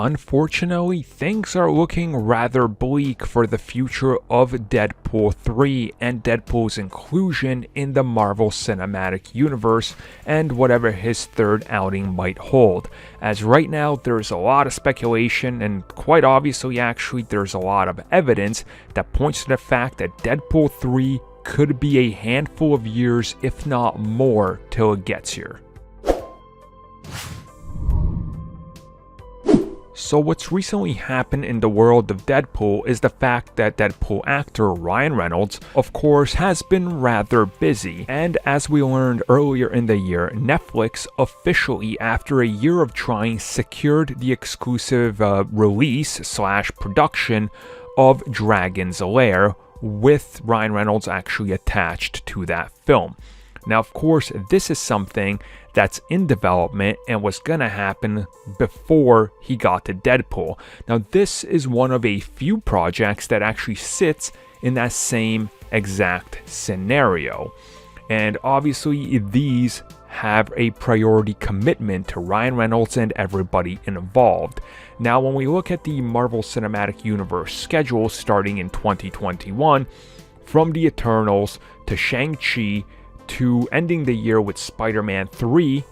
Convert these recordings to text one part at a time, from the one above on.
Unfortunately, things are looking rather bleak for the future of Deadpool 3 and Deadpool's inclusion in the Marvel Cinematic Universe and whatever his third outing might hold. As right now, there's a lot of speculation and quite obviously actually there's a lot of evidence that points to the fact that Deadpool 3 could be a handful of years, if not more, till it gets here. So what's recently happened in the world of Deadpool is the fact that Deadpool actor Ryan Reynolds, of course, has been rather busy. And as we learned earlier in the year, Netflix officially, after a year of trying, secured the exclusive release/production of Dragon's Lair, with Ryan Reynolds actually attached to that film. Now, of course, this is something that's in development and was gonna happen before he got to Deadpool. Now, this is one of a few projects that actually sits in that same exact scenario. And obviously, these have a priority commitment to Ryan Reynolds and everybody involved. Now, when we look at the Marvel Cinematic Universe schedule starting in 2021, from the Eternals to Shang-Chi, to ending the year with Spider-Man 3,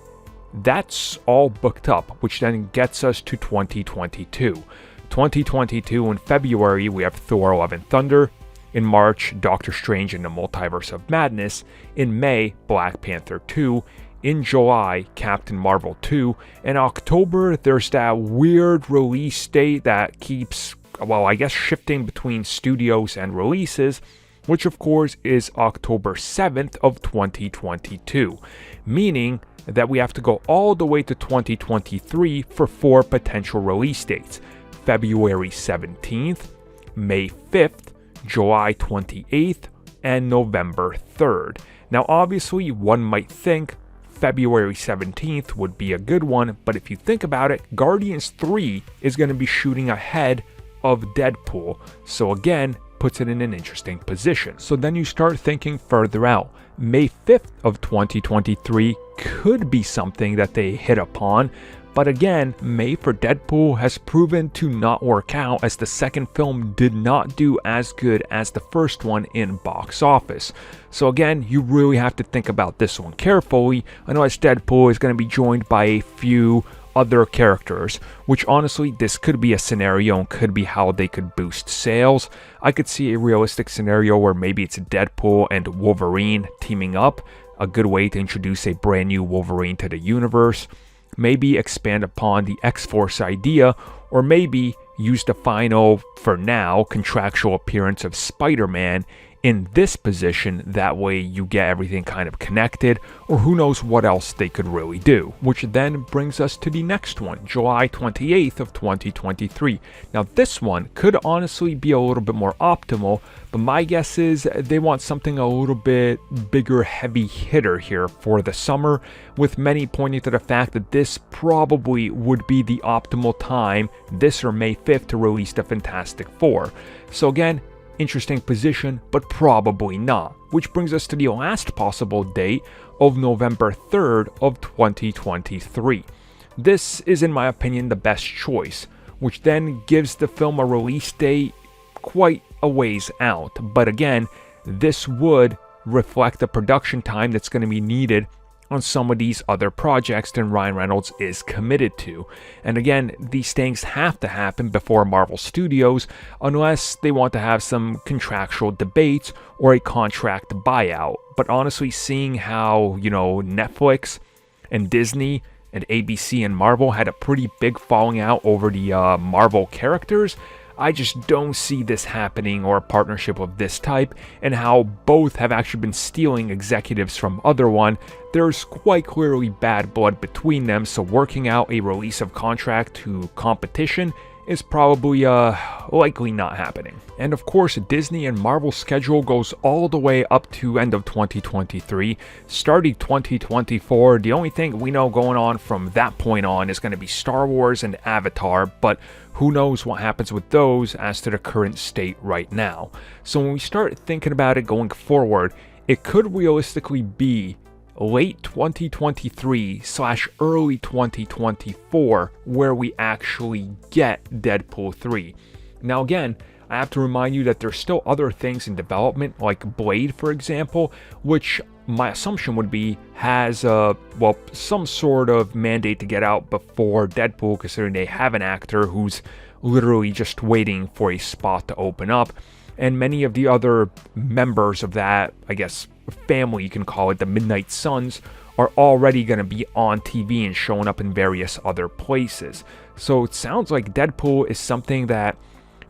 that's all booked up, which then gets us to 2022. 2022 in February, we have Thor: Love and Thunder. In March, Doctor Strange in the Multiverse of Madness. In May, Black Panther 2. In July, Captain Marvel 2. In October, there's that weird release date that keeps, well, I guess shifting between studios and releases, which of course is October 7th of 2022, meaning that we have to go all the way to 2023 for 4 potential release dates: February 17th, May 5th, July 28th, and November 3rd. Now obviously one might think February 17th would be a good one, but if you think about it, Guardians 3 is going to be shooting ahead of Deadpool, so again, puts it in an interesting position. So then you start thinking further out. May 5th of 2023 could be something that they hit upon, but again, May for Deadpool has proven to not work out, as the second film did not do as good as the first one in box office. So again, you really have to think about this one carefully, unless Deadpool is going to be joined by a few other characters, which honestly, this could be a scenario and could be how they could boost sales. I could see a realistic scenario where maybe it's Deadpool and Wolverine teaming up, a good way to introduce a brand new Wolverine to the universe. Maybe expand upon the X-Force idea, or maybe use the final, for now, contractual appearance of Spider-Man in this position. That way you get everything kind of connected, or who knows what else they could really do. Which then brings us to the next one, July 28th of 2023. Now this one could honestly be a little bit more optimal, but my guess is they want something a little bit bigger, heavy hitter here for the summer, with many pointing to the fact that this probably would be the optimal time, this or May 5th, to release the Fantastic Four. So again, interesting position, but probably not. Which brings us to the last possible date of November 3rd of 2023. This is, in my opinion, the best choice, which then gives the film a release date quite a ways out. But again, this would reflect the production time that's going to be needed on some of these other projects than Ryan Reynolds is committed to. And again, these things have to happen before Marvel Studios, unless they want to have some contractual debates or a contract buyout. But honestly, seeing how, Netflix and Disney and ABC and Marvel had a pretty big falling out over the Marvel characters, I just don't see this happening, or a partnership of this type, and how both have actually been stealing executives from other one. There's quite clearly bad blood between them, so working out a release of contract to competition is probably likely not happening. And of course, Disney and Marvel's schedule goes all the way up to end of 2023. Starting 2024, the only thing we know going on from that point on is going to be Star Wars and Avatar, but who knows what happens with those as to the current state right now. So when we start thinking about it going forward, it could realistically be late 2023/early 2024 where we actually get Deadpool 3. Now again, I have to remind you that there's still other things in development, like Blade, for example, which my assumption would be has some sort of mandate to get out before Deadpool, considering they have an actor who's literally just waiting for a spot to open up. And many of the other members of that, I guess, family, you can call it, the Midnight Suns, are already going to be on TV and showing up in various other places. So it sounds like Deadpool is something that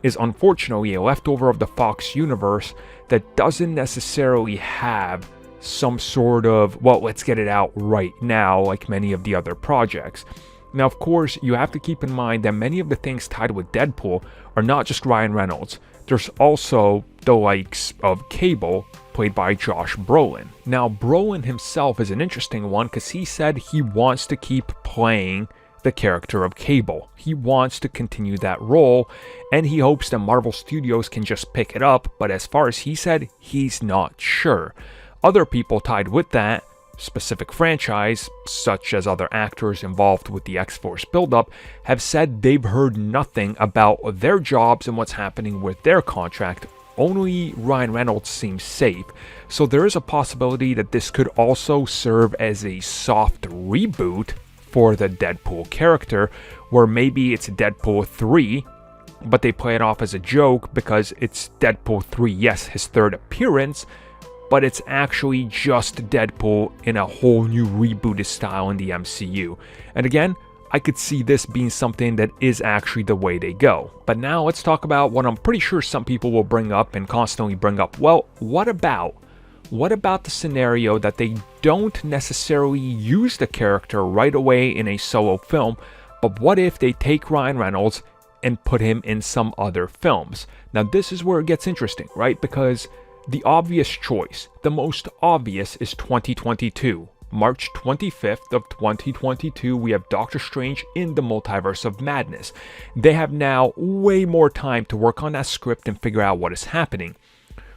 is unfortunately a leftover of the Fox universe that doesn't necessarily have some sort of, well, let's get it out right now, like many of the other projects. Now, of course, you have to keep in mind that many of the things tied with Deadpool are not just Ryan Reynolds. There's also the likes of Cable, played by Josh Brolin. Now, Brolin himself is an interesting one because he said he wants to keep playing the character of Cable. He wants to continue that role, and he hopes that Marvel Studios can just pick it up, but as far as he said, he's not sure. Other people tied with that specific franchise, such as other actors involved with the X-Force buildup, have said they've heard nothing about their jobs and what's happening with their contract. Only Ryan Reynolds seems safe. So there is a possibility that this could also serve as a soft reboot for the Deadpool character, where maybe it's Deadpool 3, but they play it off as a joke because it's Deadpool 3, yes, his third appearance, but it's actually just Deadpool in a whole new rebooted style in the MCU. And again, I could see this being something that is actually the way they go. But now let's talk about what I'm pretty sure some people will bring up and constantly bring up. Well, what about the scenario that they don't necessarily use the character right away in a solo film, but what if they take Ryan Reynolds and put him in some other films? Now this is where it gets interesting, right? Because the obvious choice, the most obvious, is 2022. March 25th of 2022, we have Doctor Strange in the Multiverse of Madness. They have now way more time to work on that script and figure out what is happening.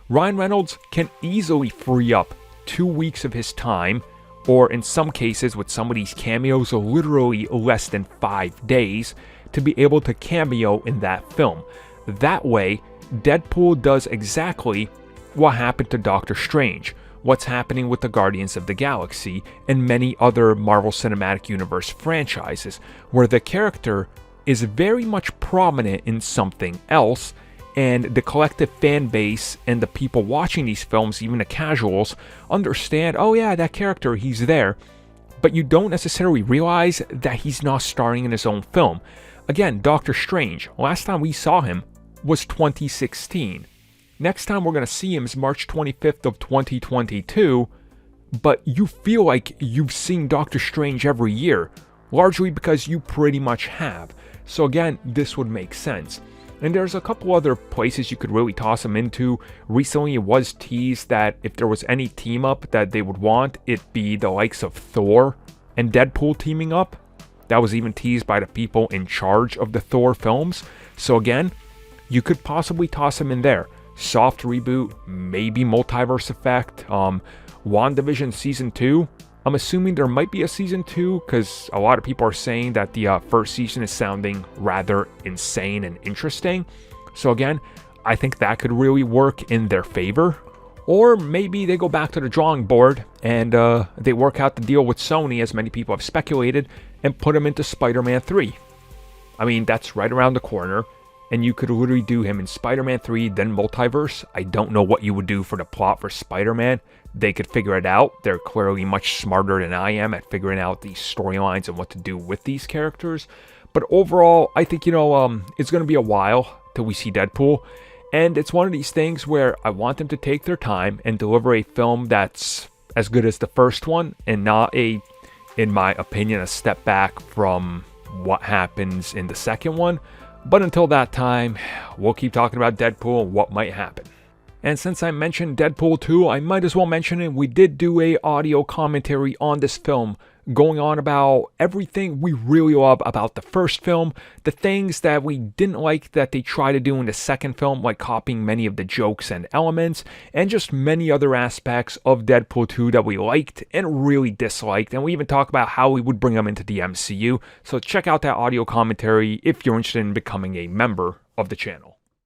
Ryan Reynolds can easily free up 2 weeks of his time, or in some cases with some of these cameos, literally less than 5 days, to be able to cameo in that film. That way, Deadpool does exactly what happened to Doctor Strange, what's happening with the Guardians of the Galaxy, and many other Marvel Cinematic Universe franchises, where the character is very much prominent in something else, and the collective fan base and the people watching these films, even the casuals, understand, oh yeah, that character, he's there, but you don't necessarily realize that he's not starring in his own film. Again, Doctor Strange, last time we saw him was 2016. Next time we're going to see him is March 25th of 2022, but you feel like you've seen Doctor Strange every year, largely because you pretty much have. So again, this would make sense. And there's a couple other places you could really toss him into. Recently it was teased that if there was any team up that they would want, it'd be the likes of Thor and Deadpool teaming up. That was even teased by the people in charge of the Thor films. So again, you could possibly toss him in there. Soft reboot, maybe multiverse effect. WandaVision Season 2. I'm assuming there might be a Season 2 because a lot of people are saying that the first season is sounding rather insane and interesting. So again, I think that could really work in their favor. Or maybe they go back to the drawing board and they work out the deal with Sony, as many people have speculated, and put him into Spider-Man 3. I mean, that's right around the corner. And you could literally do him in Spider-Man 3, then Multiverse. I don't know what you would do for the plot for Spider-Man. They could figure it out. They're clearly much smarter than I am at figuring out these storylines and what to do with these characters. But overall, I think, it's going to be a while till we see Deadpool. And it's one of these things where I want them to take their time and deliver a film that's as good as the first one, and not in my opinion, a step back from what happens in the second one. But until that time, we'll keep talking about Deadpool and what might happen. And since I mentioned Deadpool 2, I might as well mention it. We did do a audio commentary on this film going on about everything we really love about the first film, the things that we didn't like that they try to do in the second film, like copying many of the jokes and elements, and just many other aspects of Deadpool 2 that we liked and really disliked. And we even talk about how we would bring them into the MCU. So check out that audio commentary if you're interested in becoming a member of the channel.